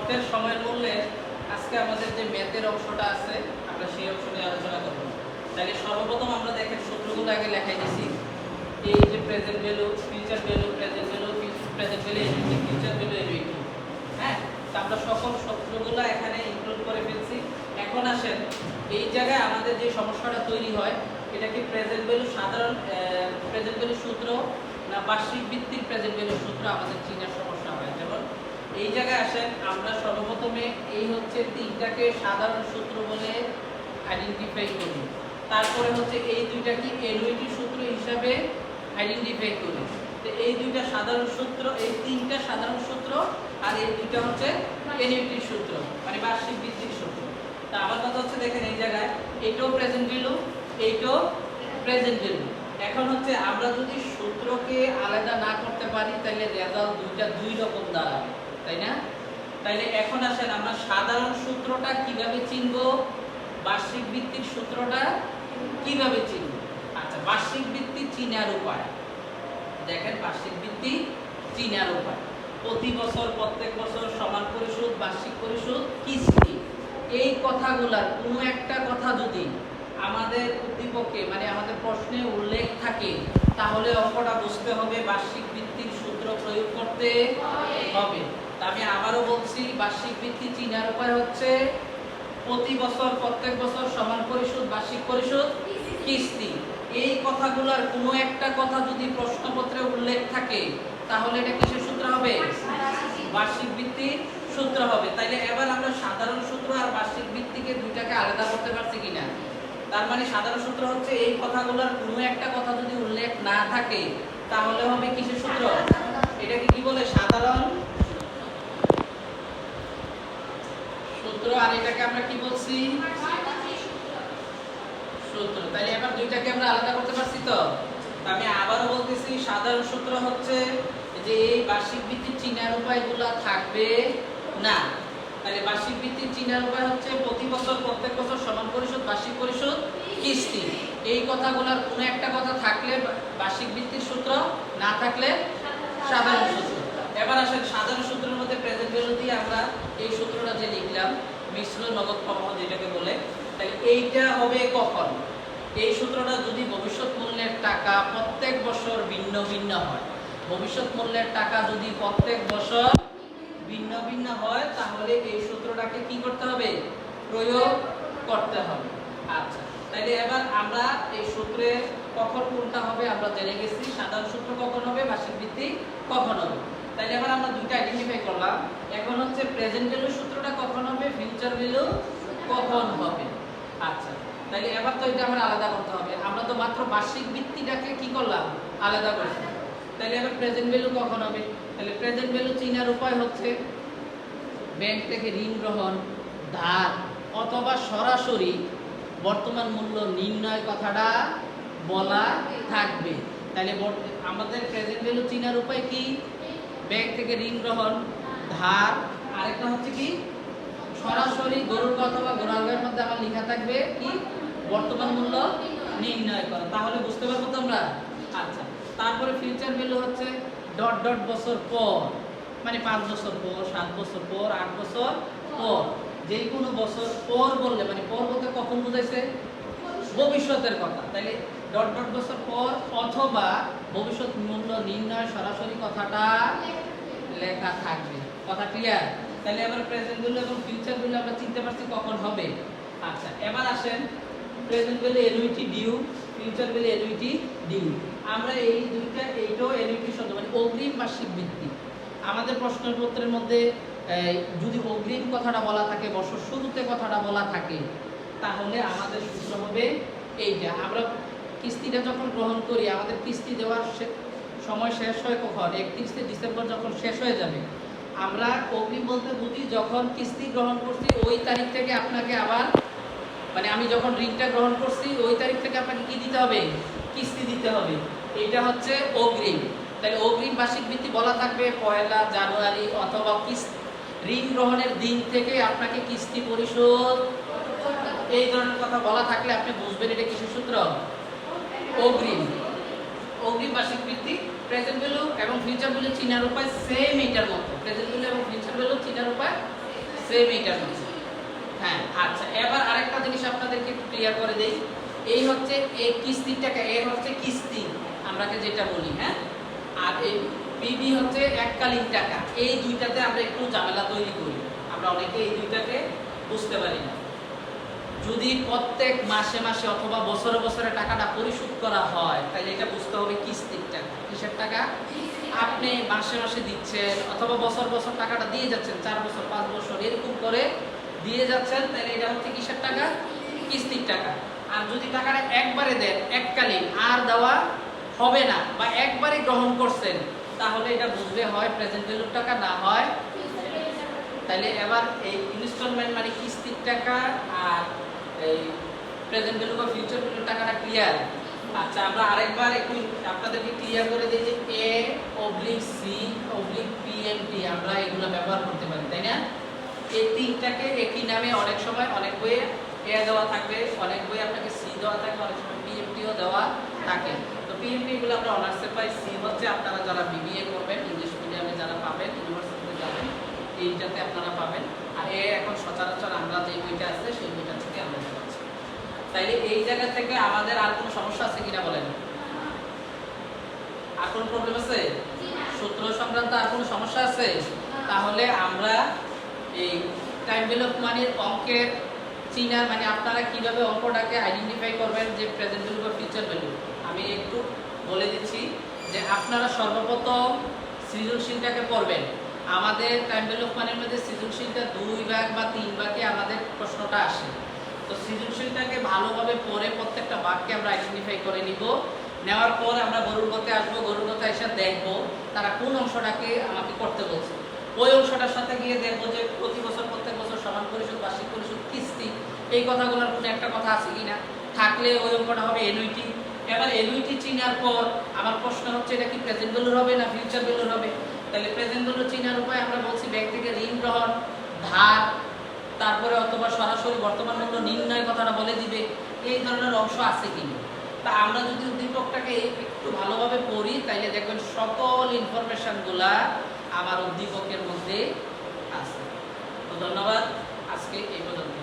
অর্থের সময়ের মূল্যে আজকে আমাদের যে ম্যাথের অংশটা আছে আমরা সেই অংশ নিয়ে আলোচনা করব। তাহলে সর্বপ্রথম আমরা দেখেন সূত্রগুলো আগে লেখাই দিছি। এই যে present value, future value, present value, future value, future value ABT. হ্যাঁ, তো আমরা সকল সূত্রগুলো এখানে ইনক্লুড করে ফেলছি। এখন আসেন এই জায়গায় আমাদের যে সমস্যাটা তৈরি হয় এটা কি প্রেজেন্ট ভ্যালু সাধারণ প্রেজেন্ট ভ্যালু সূত্র না বার্ষিক ভিত্তিক প্রেজেন্ট ভ্যালু সূত্র আমাদের চিনার সমস্যা হয়। যেমন এই জায়গায় আসেন আমরা সর্বপ্রথমে এই হচ্ছে তিনটাকে সাধারণ সূত্র বলে আইডেন্টিফাই করি, তারপরে হচ্ছে এই দুইটা কি এনইউটি সূত্র হিসাবে আইডেন্টিফাই করি। তো এই দুইটা সাধারণ সূত্র, এই তিনটা সাধারণ সূত্র আর এই দুইটা হচ্ছে এনইউটি সূত্র মানে বার্ষিক ভিত্তিক সূত্র। তা আমার কথা হচ্ছে দেখেন এই জায়গায় এইটাও প্রেজেন্ট ভ্যালু, এইটাও প্রেজেন্ট ভ্যালু। এখন হচ্ছে আমরা যদি সূত্রকে আলাদা না করতে পারি তাহলে রেজাল্ট দুইটা দুই রকম দাঁড়াবে, তাই না? তাইলে এখন আসেন আমরা সাধারণ সূত্রটা কিভাবে চিনব, বার্ষিক ভিত্তিক সূত্রটা কিভাবে চিনব। আচ্ছা, বার্ষিক ভিত্তি চিনার উপায় দেখেন, বার্ষিক ভিত্তি চিনার উপায় প্রতি বছর প্রত্যেক বছর সমান পরিশোধ, বার্ষিক পরিশোধ, কিস্তি, এই কথাগুলার কোনো একটা কথা যদি আমাদের উদ্দীপকে মানে আমাদের প্রশ্নে উল্লেখ থাকে তাহলে অঙ্কটা বুঝতে হবে বার্ষিক ভিত্তিক সূত্র প্রয়োগ করতে হবে। তা আমি আবারও বলছি, বার্ষিক ভিত্তি চিনার উপায় হচ্ছে প্রতি বছর প্রত্যেক বছর সমান পরিশোধ, বার্ষিক পরিশোধ, কিস্তি, এই কথাগুলোর কোনো একটা কথা যদি প্রশ্নপত্রে উল্লেখ থাকে তাহলে এটা কিসের সূত্র হবে? বার্ষিক ভিত্তিক সূত্র হবে। তাইলে এবার আমরা সাধারণ সূত্র আর বার্ষিক ভিত্তিকে দুইটাকে আলাদা করতে পারছি কিনা? তার মানে সাধারণ সূত্র হচ্ছে এই কথাগুলোর কোনো একটা কথা যদি উল্লেখ না থাকে তাহলে হবে কিসের সূত্র? এটাকে কি বলে? সাধারণ সূত্র। আর এটাকে আমরা কি বলছি? সূত্র। তাহলে এবার দুইটাকে আমরা আলাদা করতে পারছি তো? আমি আবারও বলতেছি, সাধারণ সূত্র হচ্ছে যে এই বার্ষিক ভিত্তির চিনার উপায়গুলো থাকবে না। তাহলে বার্ষিক ভিত্তির চিনার উপায় হচ্ছে প্রতি বছর প্রত্যেক বছর সমান পরিশোধ, বার্ষিক পরিশোধ, কিস্তি, এই কথাগুলোর কোনো একটা কথা থাকলে বার্ষিক ভিত্তির সূত্র, না থাকলে সাধারণ সূত্র। এবার আসেন সাধারণ সূত্রের মধ্যে প্রেজেন্ট ভ্যালু দিয়ে আমরা এই সূত্রটা যে লিখলাম মিশ্র নগদ প্রবাহ যেটাকে বলে, তাহলে এইটা হবে কখন? এই সূত্রটা যদি ভবিষ্যৎ মূল্যের টাকা প্রত্যেক বছর ভিন্ন ভিন্ন হয়, ভবিষ্যৎ মূল্যের টাকা যদি প্রত্যেক বছর ভিন্ন ভিন্ন হয় তাহলে এই সূত্রটাকে কি করতে হবে? প্রয়োগ করতে হবে। আচ্ছা, তাহলে এবার আমরা এই সূত্রে কখন কোনটা হবে আমরা জেনে গেছি, সাধারণ সূত্র কখন হবে, বার্ষিক ভিত্তি কখন হবে। তাহলে এবার আমরা দুইটা আইডেন্টিফাই করলাম। এখন হচ্ছে প্রেজেন্ট ভ্যালু সূত্রটা কখন হবে, ফিউচার ভ্যালু কখন হবে। আচ্ছা, তাহলে এবার তো এটা আমরা আলাদা করতে হবে। আমরা তো মাত্র বার্ষিক ভিত্তিটাকে কি করলাম? আলাদা করলাম। তাহলে এবার প্রেজেন্ট ভ্যালু কখন হবে? তাহলে প্রেজেন্ট ভ্যালু চিনার উপায় হচ্ছে ব্যাংক থেকে ঋণ গ্রহণ, ধার অথবা সরাসরি বর্তমান মূল্য নির্ণয় কথাটা বলা থাকবে। তাহলে আমাদের প্রেজেন্ট ভ্যালু চিনার উপায় কি? ব্যাংক থেকে ঋণ গ্রহণ, ধার, আরেকটা হচ্ছে কি সরাসরি গরুর অথবা গোড়ালগার মধ্যে আমার লেখা থাকবে কি বর্তমান মূল্য নির্ণয় করা। তাহলে বুঝতে পারবো তো আমরা। আচ্ছা, তারপরে ফিউচার ভ্যালু হচ্ছে ডট ডট বছর পর, মানে 5 বছর পর, 7 বছর পর, 8 বছর পর, যে কোনো বছর পর বললে মানে পর বলতে কখন বুঝাইছে? ভবিষ্যতের কথা। তাহলে ডট ডট বছর পর অথবা ভবিষ্যৎ মূল্য নির্ণয় সরাসরি কথাটা লেখা থাকবে। কথা ক্লিয়ার? তাহলে এবার প্রেজেন্ট ভ্যালু এবং ফিউচার ভ্যালু আমরা চিনতে পারছি কখন হবে। আচ্ছা, এবার আসেন present value annuity due, future value annuity due. আমরা এই দুইটা, এইটাও এনুইটি শব্দ মানে অগ্রিম বার্ষিক ভিত্তি। আমাদের প্রশ্নপত্রের মধ্যে যদি অগ্রিম কথাটা বলা থাকে, বছর শুরুতে কথাটা বলা থাকে তাহলে আমাদের সূত্র হবে এইটা। আমরা কিস্তিটা যখন গ্রহণ করি আমাদের কিস্তি দেওয়ার সময় শেষ হয় কখন? 31 ডিসেম্বর যখন শেষ হয়ে যাবে। আমরা অগ্রিম বলতে বুঝি যখন কিস্তি গ্রহণ করছি ওই তারিখ থেকে আপনাকে আবার মানে আমি যখন ঋণটা গ্রহণ করছি ওই তারিখ থেকে আপনাকে কি দিতে হবে? কিস্তি দিতে হবে। এটা হচ্ছে অগ্রিম। তাহলে অগ্রিম বার্ষিক ভিত্তি বলা থাকবে 1 জানুয়ারি অথবা ঋণ গ্রহণের দিন থেকে আপনাকে কিস্তি পরিশোধ, এই ধরনের কথা বলা থাকলে আপনি বুঝবেন এটা কিসের সূত্র? অগ্রিম। অগ্রিম বার্ষিক ভিত্তি। প্রেজেন্ট ভ্যালু এবং ফিউচার ভ্যালু চিনার উপায় সেম এটার মতো। প্রেজেন্ট ভ্যালু এবং ফিউচার ভ্যালু চিনার উপায় সেম এইটার মধ্যে। হ্যাঁ আচ্ছা, এবার আরেকটা জিনিস আপনাদেরকে ক্লিয়ার করে দেই। এই হচ্ছে এই কিস্তির টাকা, এর হচ্ছে কিস্তি আমরাকে যেটা বলি, হ্যাঁ। আর এই পিবি হচ্ছে এককালীন টাকা। এই দুইটাতে আমরা একটু ঝামেলা তৈরি করি, আমরা অনেকে এই দুইটাকে বুঝতে পারি না। যদি প্রত্যেক মাসে মাসে অথবা বছরে বছরে টাকাটা পরিশোধ করা হয়, তাহলে এটা বুঝতে হবে কিস্তির টাকা। কিসের টাকা? আপনি মাসে মাসে দিচ্ছেন অথবা বছর বছর টাকাটা দিয়ে যাচ্ছেন, 4 বছর 5 বছর এরকম করে দিয়ে যাচ্ছেন, তাহলে এটা হচ্ছে কিসের টাকা? কিস্তির টাকা। আর যদি টাকাটা একবারে দেন এককালীন, আর দেওয়া হবে না, বা একবারে গ্রহণ করছেন, তাহলে এটা বুঝবে হয় প্রেজেন্ট ভ্যালুর টাকা, না হয়। তাহলে এবার এই ইনস্টলমেন্ট মানে কিস্তির টাকা আর এই প্রেজেন্ট ভ্যালু বা ফিউচার ভ্যালুর টাকাটা ক্লিয়ার। আচ্ছা, আমরা আরেকবার একটু আপনাদেরকে ক্লিয়ার করে দিই যে a oblique C oblique PMT আমরা এগুলো ব্যবহার করতে পারি, তাই না? এই তিনটাকে একই নামে অনেক সময় অনেক বইয়ে এ দেওয়া থাকবে, অনেক বইয়ে আপনাকে সি দেওয়া থাকবে, অনেক সময় পিএমটিও দেওয়া থাকে। তো পিএমটি গুলো আমরা অনার্সে পাই। সি হচ্ছে আপনারা যারা বিবিএ করবেন, ইংলিশ মিডিয়ামে যারা পাবেন, ইউনিভার্সিটিতে যাবেন, এইটাতে আপনারা পাবেন। আর এ এখন সচরাচর আমরা যে বইটা আছে সেই বইটা থেকে আমরা পাচ্ছি। তাইলে এই জায়গা থেকে আমাদের আর কোনো সমস্যা আছে কিনা বলেন? আর কোনো প্রবলেম আছে? সূত্র সংক্রান্ত আর কোনো সমস্যা আছে? তাহলে আমরা এই টাইম ভ্যালু অফ মানির অঙ্কের চিনার মানে আপনারা কিভাবে অঙ্কটাকে আইডেন্টিফাই করবেন যে প্রেজেন্ট ভ্যালু বা ফিউচার ভ্যালু, আমি একটু বলে দিচ্ছি। যে আপনারা সর্বপ্রথম সৃজনশীলটাকে পড়বেন। আমাদের টাইম ভ্যালু অফ মানির মধ্যে সৃজনশীলটা 2 ভাগ বা 3 ভাগে আমাদের প্রশ্নটা আসে। তো সৃজনশীলটাকে ভালোভাবে পড়ে প্রত্যেকটা বাক্যে আমরা আইডেন্টিফাই করে নিব। নেওয়ার পর আমরা গরুর গতে আসবো, গরুর গতে এসে দেখবো তারা কোন অংশটাকে আমাকে করতে বলছে। ওই অংশটার সাথে গিয়ে দেখবো যে প্রতি বছর প্রত্যেক বছর সমান পরিশোধ, বার্ষিক পরিশোধ, কিস্তি, এই কথাগুলোর কোনো একটা কথা আছে কিনা। থাকলে ওই অঙ্কটা হবে এনুইটি। এবার এনুইটি চিনার পর আমার প্রশ্ন হচ্ছে এটা কি প্রেজেন্ট ভ্যালুর হবে না ফিউচার ভ্যালুর হবে। তাহলে প্রেজেন্ট ভ্যালু চিনার উপায় আমরা বলছি ব্যাংক থেকে ঋণ গ্রহণ, ধার, তারপরে অথবা সরাসরি বর্তমান মূল্য নির্ণয় কথাটা বলে দিবে। এই ধরনের অংশ আছে কিনা। তা আমরা যদি উদ্দীপকটাকে একটু ভালোভাবে পড়ি, তাইলে দেখবেন সকল ইনফরমেশনগুলা আমার উদ্দীপকের মধ্যে আছে। তো ধন্যবাদ, আজকে এই পর্যন্ত।